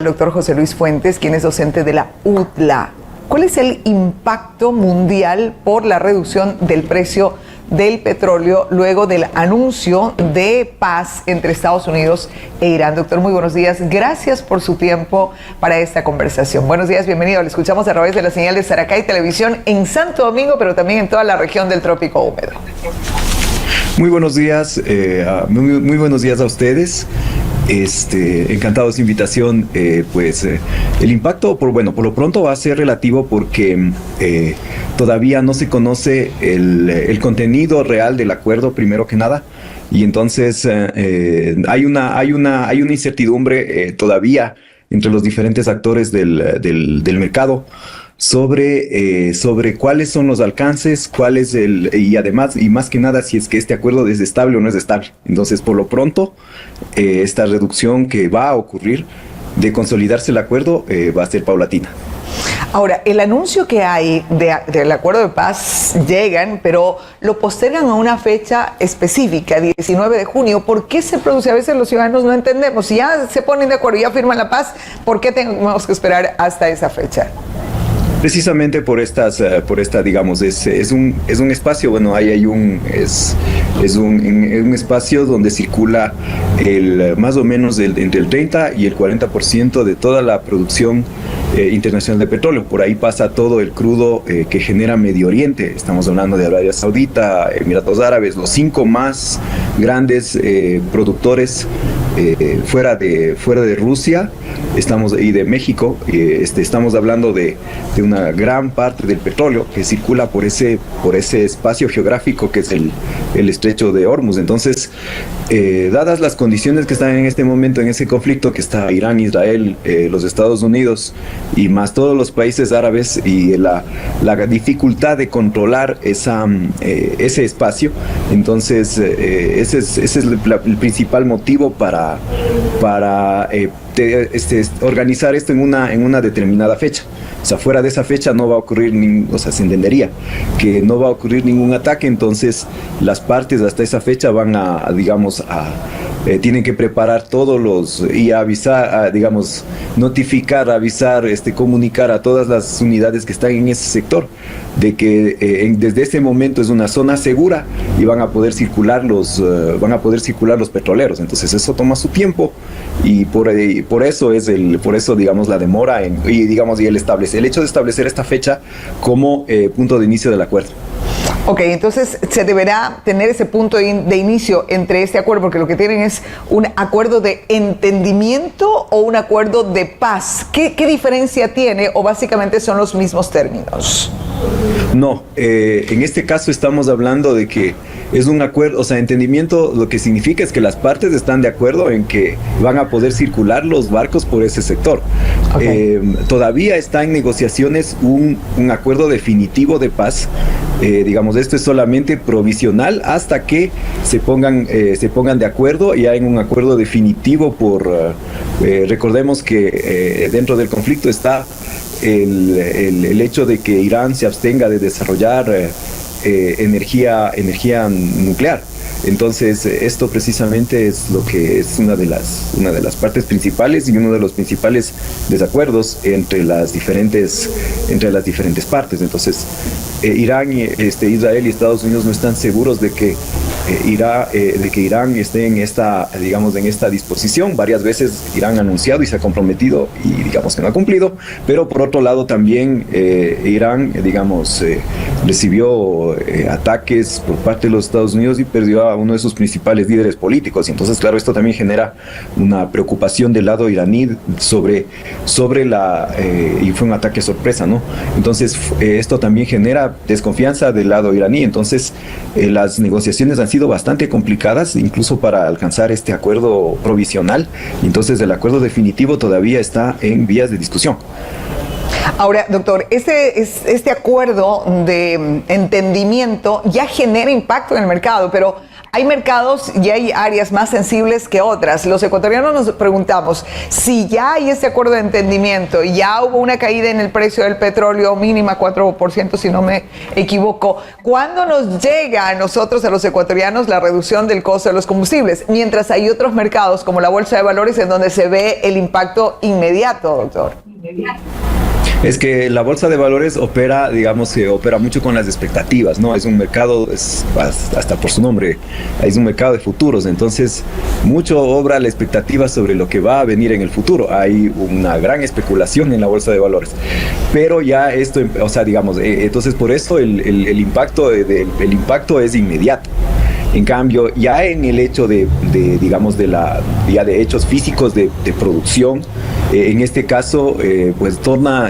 El doctor José Luis Fuentes, quien es docente de la UTLA. ¿Cuál es el impacto mundial por la reducción del precio del petróleo luego del anuncio de paz entre Estados Unidos e Irán? Doctor, muy buenos días. Gracias por su tiempo para esta conversación. Buenos días, bienvenido. Le escuchamos a través de la señal de Saracay Televisión en Santo Domingo, pero también en toda la región del Trópico Húmedo. Muy buenos días, muy buenos días a ustedes. Encantado de su invitación. El impacto, por lo pronto va a ser relativo porque todavía no se conoce el contenido real del acuerdo, primero que nada, y entonces hay una incertidumbre todavía entre los diferentes actores del mercado sobre cuáles son los alcances, y además, y más que nada, si es que este acuerdo es estable o no es estable. Entonces, por lo pronto, esta reducción que va a ocurrir de consolidarse el acuerdo va a ser paulatina. Ahora, el anuncio que hay del acuerdo de paz llegan, pero lo postergan a una fecha específica, 19 de junio. ¿Por qué se produce? A veces los ciudadanos no entendemos. Si ya se ponen de acuerdo y ya firman la paz, ¿por qué tenemos que esperar hasta esa fecha? Precisamente por esta, digamos, es un espacio, bueno, es un espacio donde circula más o menos entre el 30 y el 40% de toda la producción internacional de petróleo. Por ahí pasa todo el crudo que genera Medio Oriente. Estamos hablando de Arabia Saudita, Emiratos Árabes, los 5 más grandes productores fuera de Rusia, y de México. Estamos hablando de una gran parte del petróleo que circula por ese espacio geográfico que es el estrecho de Hormuz. Entonces, dadas las condiciones que están en este momento en ese conflicto, que está Irán, Israel, los Estados Unidos y más todos los países árabes, y la dificultad de controlar ese espacio, entonces ese es el principal motivo para organizar esto en una determinada fecha. O sea, fuera de esa fecha no va a ocurrir, se entendería que no va a ocurrir ningún ataque. Entonces las partes hasta esa fecha van tienen que preparar y avisar, notificar, avisar, comunicar a todas las unidades que están en ese sector de que desde ese momento es una zona segura y van a poder circular los petroleros. Entonces eso toma su tiempo y por eso digamos la demora y el hecho de establecer esta fecha como punto de inicio del acuerdo. Ok, entonces se deberá tener ese punto de inicio entre este acuerdo, porque lo que tienen es un acuerdo de entendimiento o un acuerdo de paz. ¿Qué diferencia tiene o básicamente son los mismos términos? No, en este caso estamos hablando de que es un acuerdo, entendimiento lo que significa es que las partes están de acuerdo en que van a poder circular los barcos por ese sector. Okay. Todavía está en negociaciones un acuerdo definitivo de paz. Esto es solamente provisional hasta que se pongan de acuerdo y hay un acuerdo definitivo recordemos que dentro del conflicto está el hecho de que Irán se abstenga de desarrollar energía nuclear. Entonces esto precisamente es lo que es una de las partes principales y uno de los principales desacuerdos entre las diferentes partes. Entonces Irán, Israel y Estados Unidos no están seguros de que Irán esté en esta disposición. Varias veces Irán ha anunciado y se ha comprometido y digamos que no ha cumplido, pero por otro lado también Irán recibió ataques por parte de los Estados Unidos y perdió a uno de sus principales líderes políticos. Y entonces, claro, esto también genera una preocupación del lado iraní y fue un ataque sorpresa, ¿no? Entonces esto también genera desconfianza del lado iraní. Entonces las negociaciones han sido bastante complicadas, incluso para alcanzar este acuerdo provisional. Entonces el acuerdo definitivo todavía está en vías de discusión. Ahora, doctor, este acuerdo de entendimiento ya genera impacto en el mercado, pero Hay mercados y hay áreas más sensibles que otras. Los ecuatorianos nos preguntamos, si ya hay este acuerdo de entendimiento, ya hubo una caída en el precio del petróleo mínima 4%, si no me equivoco, ¿cuándo nos llega a nosotros, a los ecuatorianos, la reducción del costo de los combustibles? Mientras hay otros mercados, como la bolsa de valores, en donde se ve el impacto inmediato, doctor. Es que la bolsa de valores opera, digamos, opera mucho con las expectativas, ¿no? Es un mercado, hasta por su nombre, es un mercado de futuros, entonces mucho obra la expectativa sobre lo que va a venir en el futuro. Hay una gran especulación en la bolsa de valores, pero ya esto, o sea, digamos, entonces por eso el impacto es inmediato. En cambio, ya en el hecho digamos, ya de hechos físicos de producción, en este caso, pues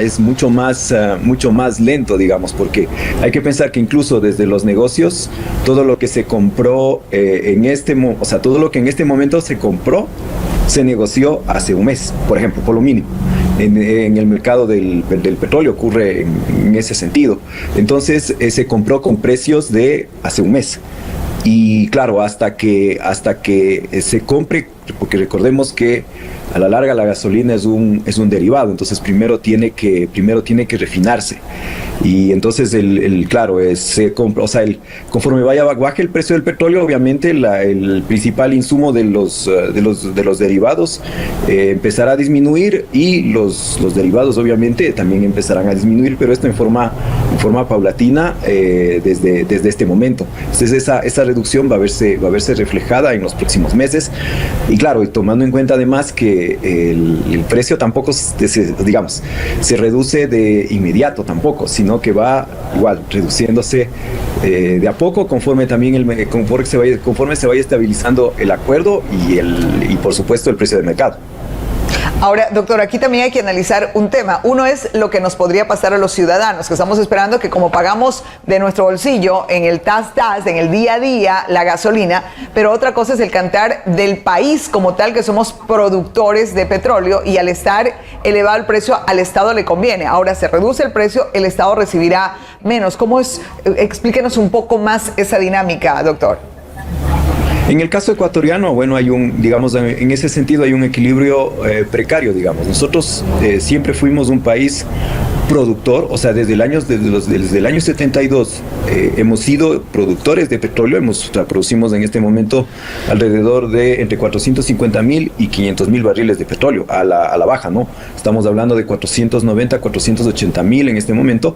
es mucho más lento, digamos, porque hay que pensar que incluso desde los negocios, todo lo que se compró o sea, todo lo que en este momento se compró, se negoció hace un mes, por ejemplo, por lo mínimo. En el mercado del petróleo ocurre en ese sentido. Entonces, se compró con precios de hace un mes. Y claro, hasta que se compre, porque recordemos que a la larga la gasolina es un derivado, entonces primero tiene que refinarse. Y entonces se compra, o sea, conforme baje el precio del petróleo, obviamente el principal insumo de los derivados empezará a disminuir, y los derivados obviamente también empezarán a disminuir, pero esto en forma paulatina desde este momento. Entonces esa reducción va a verse reflejada en los próximos meses, y claro, y tomando en cuenta además que el precio tampoco se reduce de inmediato tampoco, sino que va igual reduciéndose de a poco conforme se vaya estabilizando el acuerdo y por supuesto el precio del mercado. Ahora, doctor, aquí también hay que analizar un tema. Uno es lo que nos podría pasar a los ciudadanos, que estamos esperando que, como pagamos de nuestro bolsillo en el TAS, en el día a día, la gasolina, pero otra cosa es el cantar del país como tal, que somos productores de petróleo, y al estar elevado el precio, al Estado le conviene. Ahora, se reduce el precio, el Estado recibirá menos. ¿Cómo es? Explíquenos un poco más esa dinámica, doctor. En el caso ecuatoriano, bueno, digamos, en ese sentido hay un equilibrio precario, digamos. Nosotros siempre fuimos un país productor, o sea, desde el año 72 hemos sido productores de petróleo. Producimos en este momento alrededor de entre 450,000 y 500,000 barriles de petróleo a la baja, ¿no? Estamos hablando de 490, 480,000 en este momento,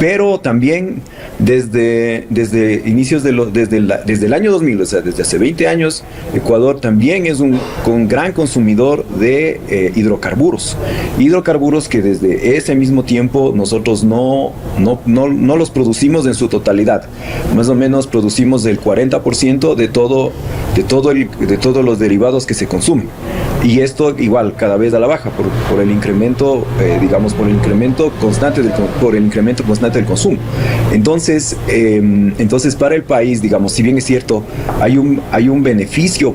pero también desde inicios desde el año 2000, o sea, desde hace 20 años, Ecuador también es un gran consumidor de hidrocarburos que desde ese mismo tiempo nosotros no los producimos en su totalidad. Más o menos producimos el 40% de todos los derivados que se consumen. Y esto igual cada vez a la baja por el incremento, por el incremento constante del consumo. Entonces para el país, digamos, si bien es cierto, hay un beneficio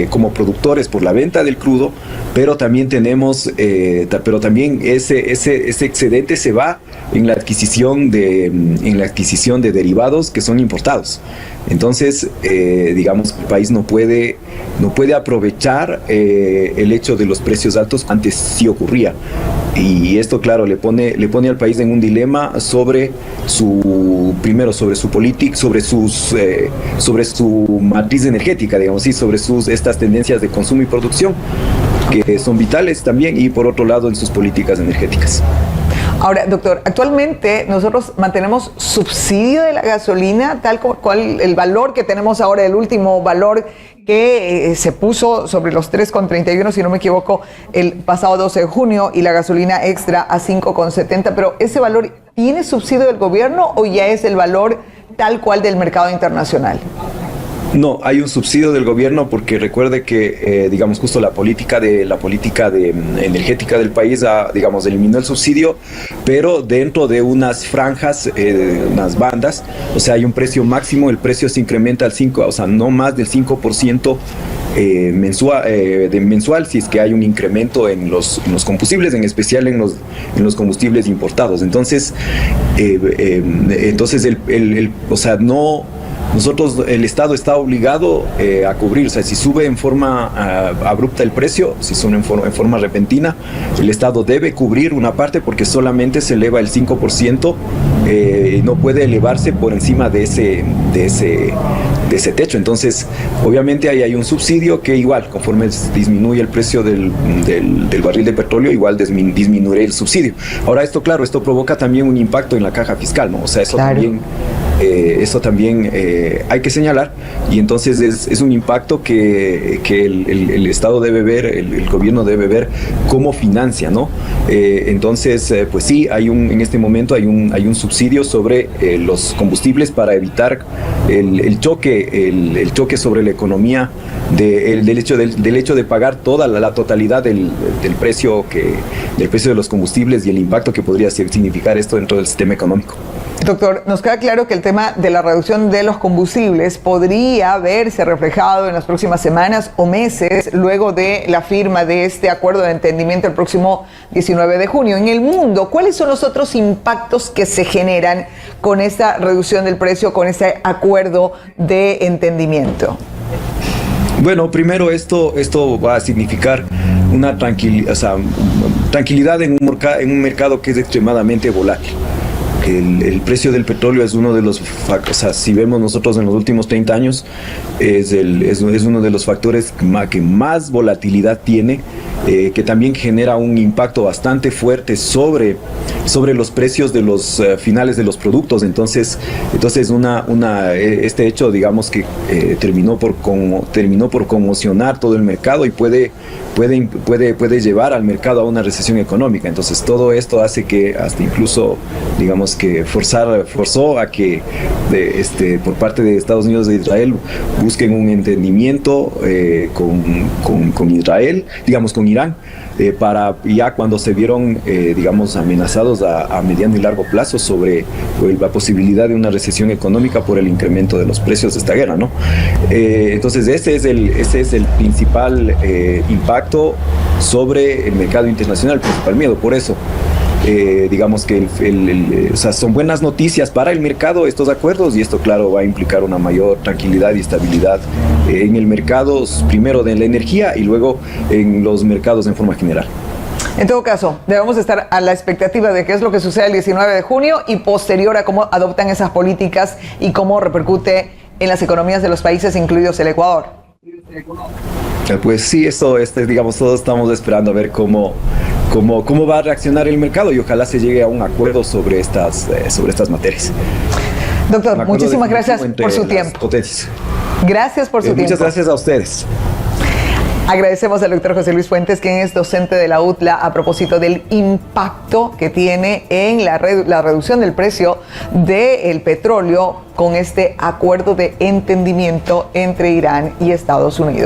como productores por la venta del crudo, pero también ese excedente se va en la adquisición de derivados que son importados. Entonces, digamos, el país no puede aprovechar el hecho de los precios altos. Antes sí ocurría. Y esto, claro, le pone al país en un dilema sobre su política, sobre su matriz energética, digamos, sí, sobre estas tendencias de consumo y producción, que son vitales también, y por otro lado en sus políticas energéticas. Ahora, doctor, actualmente nosotros mantenemos subsidio de la gasolina, tal cual el valor que tenemos ahora, el último valor que se puso sobre los 3,31, si no me equivoco, el pasado 12 de junio, y la gasolina extra a 5,70, pero ¿ese valor tiene subsidio del gobierno o ya es el valor tal cual del mercado internacional? No, hay un subsidio del gobierno, porque recuerde que, digamos, justo la política energética del país, digamos, eliminó el subsidio, pero dentro de unas franjas, unas bandas. O sea, hay un precio máximo, el precio se incrementa al 5%, o sea, no más del 5% mensual, si es que hay un incremento en los combustibles, en especial en los combustibles importados. Entonces, o sea, el Estado está obligado a cubrir, o sea, si sube en forma abrupta el precio, si sube en forma repentina, el Estado debe cubrir una parte porque solamente se eleva el 5%, no puede elevarse por encima de ese techo. Entonces, obviamente ahí hay un subsidio que igual, conforme disminuye el precio del barril de petróleo, igual disminuirá el subsidio. Ahora, esto provoca también un impacto en la caja fiscal, ¿no? O sea, eso también hay que señalar, y entonces es un impacto que el Estado debe ver, el gobierno debe ver cómo financia, ¿no? Entonces, pues sí, en este momento hay un subsidio sobre los combustibles para evitar el choque sobre la economía del hecho de pagar toda la totalidad del precio de los combustibles y el impacto que podría significar esto dentro del sistema económico. Doctor, nos queda claro que el tema de la reducción de los combustibles podría verse reflejado en las próximas semanas o meses luego de la firma de este acuerdo de entendimiento el próximo 19 de junio. En el mundo, ¿cuáles son los otros impactos que se generan con esta reducción del precio, con este acuerdo de entendimiento? Bueno, primero esto va a significar una tranquilidad en un mercado que es extremadamente volátil. El precio del petróleo es uno de los factores, o sea, si vemos nosotros en los últimos 30 años, es uno de los factores que más volatilidad tiene, que también genera un impacto bastante fuerte sobre los precios de los finales de los productos. Entonces este hecho, digamos que terminó por conmocionar todo el mercado y puede llevar al mercado a una recesión económica. Entonces todo esto hace que hasta incluso, digamos que forzó a que por parte de Estados Unidos e Israel busquen un entendimiento con Israel, digamos con Irán, para ya cuando se vieron digamos amenazados a mediano y largo plazo sobre la posibilidad de una recesión económica por el incremento de los precios de esta guerra, ¿no? Entonces ese es el principal impacto sobre el mercado internacional, el principal miedo. Por eso digamos que o sea, son buenas noticias para el mercado estos acuerdos, y esto claro va a implicar una mayor tranquilidad y estabilidad en el mercado, primero de la energía y luego en los mercados en forma general. En todo caso, debemos estar a la expectativa de qué es lo que sucede el 19 de junio y posterior a cómo adoptan esas políticas y cómo repercute en las economías de los países, incluidos el Ecuador. Pues sí, digamos, todos estamos esperando a ver cómo va a reaccionar el mercado, y ojalá se llegue a un acuerdo sobre estas materias. Doctor, muchísimas gracias por su tiempo. Potencias. Gracias por su tiempo. Muchas gracias a ustedes. Agradecemos al doctor José Luis Fuentes, quien es docente de la UTLA, a propósito del impacto que tiene en la reducción del precio del petróleo con este acuerdo de entendimiento entre Irán y Estados Unidos.